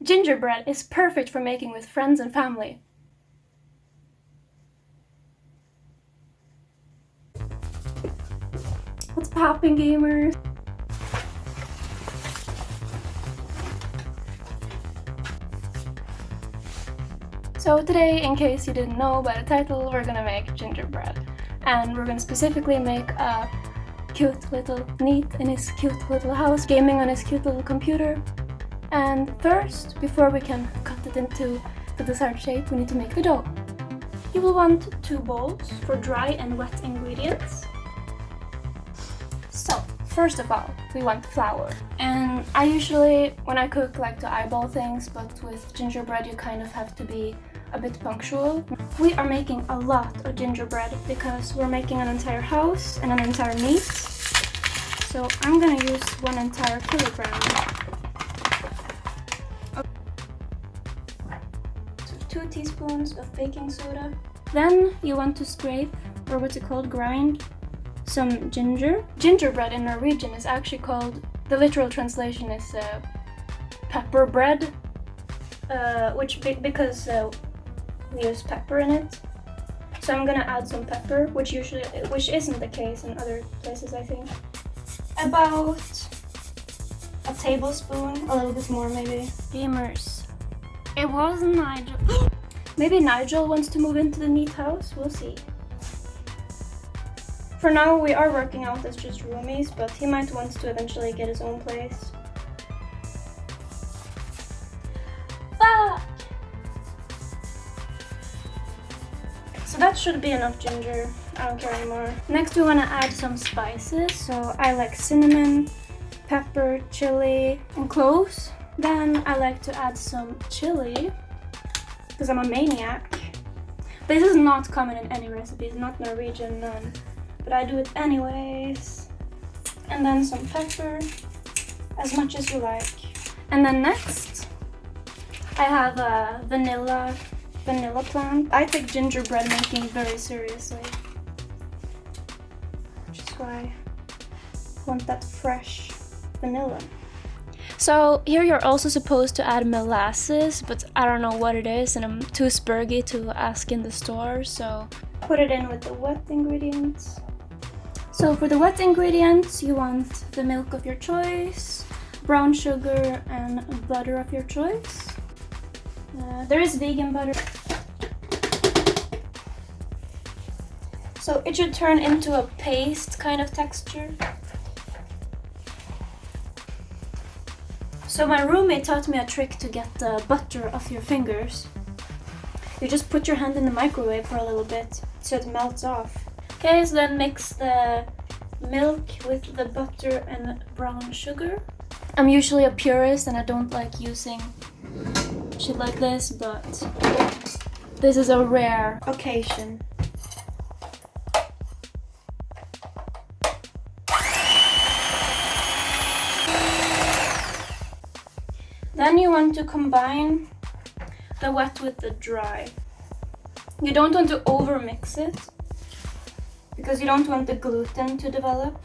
Gingerbread is perfect for making with friends and family. What's poppin', gamers? So today, in case you didn't know by the title, we're gonna make gingerbread. And we're gonna specifically make a cute little Neet in his cute little house, gaming on his cute little computer. And first, before we can cut it into the desired shape, we need to make the dough. You will want 2 bowls for dry and wet ingredients. So, first of all, we want flour. And I usually, when I cook, like to eyeball things, but with gingerbread you kind of have to be a bit punctual. We are making a lot of gingerbread because we're making an entire house and an entire Neet. So I'm gonna use 1 entire kilogram. 2 teaspoons of baking soda. Then you want to scrape, or what's it called, grind, some ginger. Gingerbread in Norwegian is actually called, the literal translation is pepper bread, because we use pepper in it. So I'm gonna add some pepper, which isn't the case in other places, I think. About a tablespoon, a little bit more maybe. Gamers. It was Nigel. Maybe Nigel wants to move into the Neet house, we'll see. For now we are working out as just roomies, but he might want to eventually get his own place. Fuck! So that should be enough ginger, I don't care anymore. Next we want to add some spices, so I like cinnamon, pepper, chili, and cloves. Then I like to add some chili, because I'm a maniac. This is not common in any recipes, not Norwegian, none. But I do it anyways. And then some pepper, as much as you like. And then next, I have a vanilla plant. I take gingerbread making very seriously, which is why I want that fresh vanilla. So here you're also supposed to add molasses, but I don't know what it is and I'm too spurgy to ask in the store, so put it in with the wet ingredients. So for the wet ingredients, you want the milk of your choice, brown sugar and butter of your choice. There is vegan butter. So it should turn into a paste kind of texture. So my roommate taught me a trick to get the butter off your fingers. You just put your hand in the microwave for a little bit so it melts off. Okay, so then mix the milk with the butter and brown sugar. I'm usually a purist and I don't like using shit like this, but this is a rare occasion. Then you want to combine the wet with the dry. You don't want to overmix it because you don't want the gluten to develop.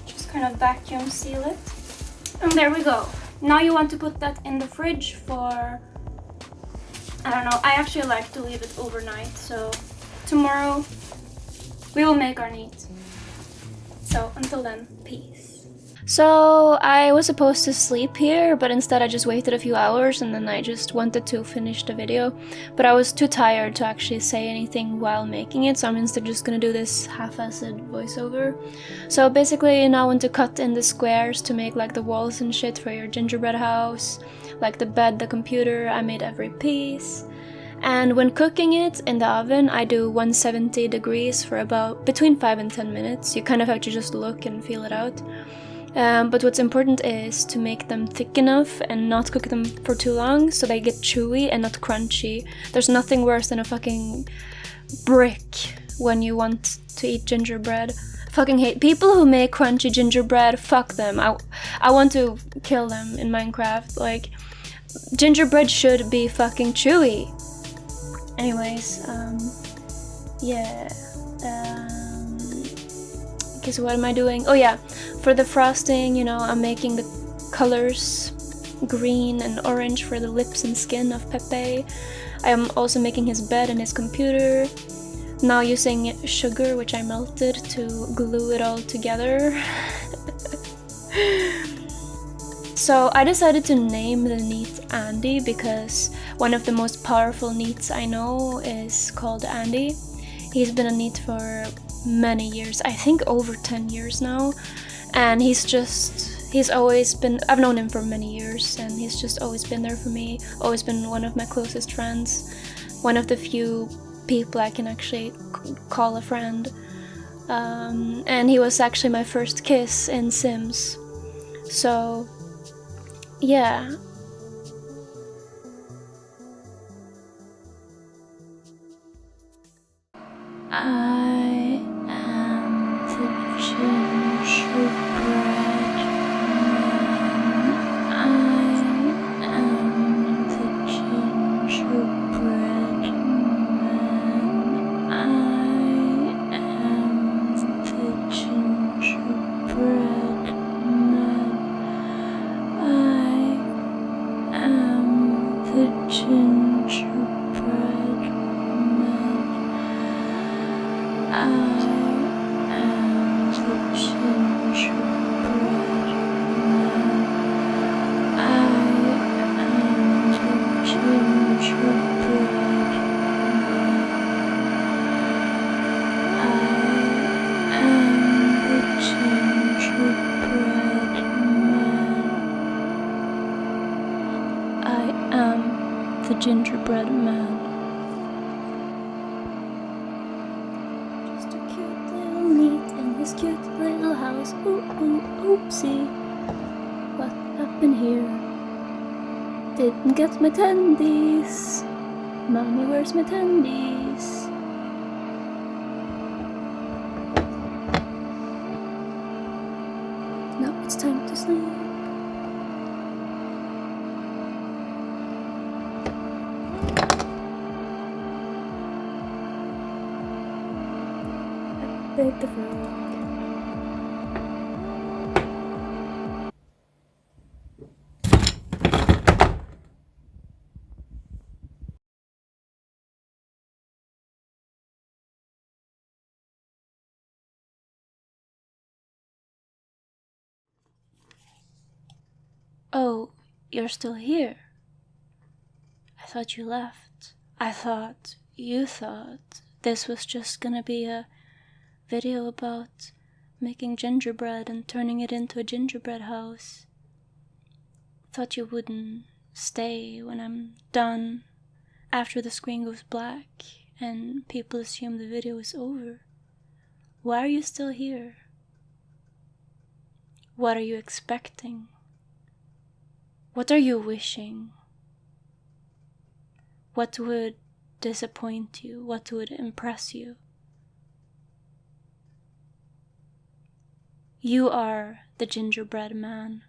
Just kind of vacuum seal it. And there we go. Now you want to put that in the fridge for, I don't know, I actually like to leave it overnight, so tomorrow we will make our Neet. So until then, peace. So I was supposed to sleep here, but instead I just waited a few hours and then I just wanted to finish the video. But I was too tired to actually say anything while making it, so I'm instead just gonna do this half-assed voiceover. So basically now I want to cut in the squares to make like the walls and shit for your gingerbread house. Like the bed, the computer, I made every piece. And when cooking it in the oven, I do 170 degrees for about between 5 and 10 minutes. You kind of have to just look and feel it out. But what's important is to make them thick enough and not cook them for too long so they get chewy and not crunchy. There's nothing worse than a fucking brick when you want to eat gingerbread. Fucking hate people who make crunchy gingerbread. Fuck them. I want to kill them in Minecraft. Like, gingerbread should be fucking chewy. Anyways, yeah. Okay, so what am I doing? Oh yeah, for the frosting, you know, I'm making the colors green and orange for the lips and skin of Pepe. I am also making his bed and his computer. Now using sugar, which I melted, to glue it all together. So I decided to name the neet Andy because one of the most powerful neets I know is called Andy. He's been a neet for many years, I think over 10 years now, and he's always been, I've known him for many years, and he's just always been there for me, always been one of my closest friends, one of the few people I can actually call a friend. And he was actually my first kiss in Sims. So yeah. I am the gingerbread man. I am the gingerbread man. I am the gingerbread man. I am the gingerbread man. I am the gingerbread man. I am the gingerbread man. I am the gingerbread man. I am the gingerbread man. Just a cute little neat in his cute little house. Ooh, ooh, oopsie. What happened here? Didn't get my tendies. Mommy, where's my tendies? Now it's time to sleep. Bake the frog. Oh, you're still here? I thought you left. I thought you thought this was just gonna be a video about making gingerbread and turning it into a gingerbread house. Thought you wouldn't stay when I'm done, after the screen goes black and people assume the video is over. Why are you still here? What are you expecting? What are you wishing? What would disappoint you? What would impress you? You are the gingerbread man.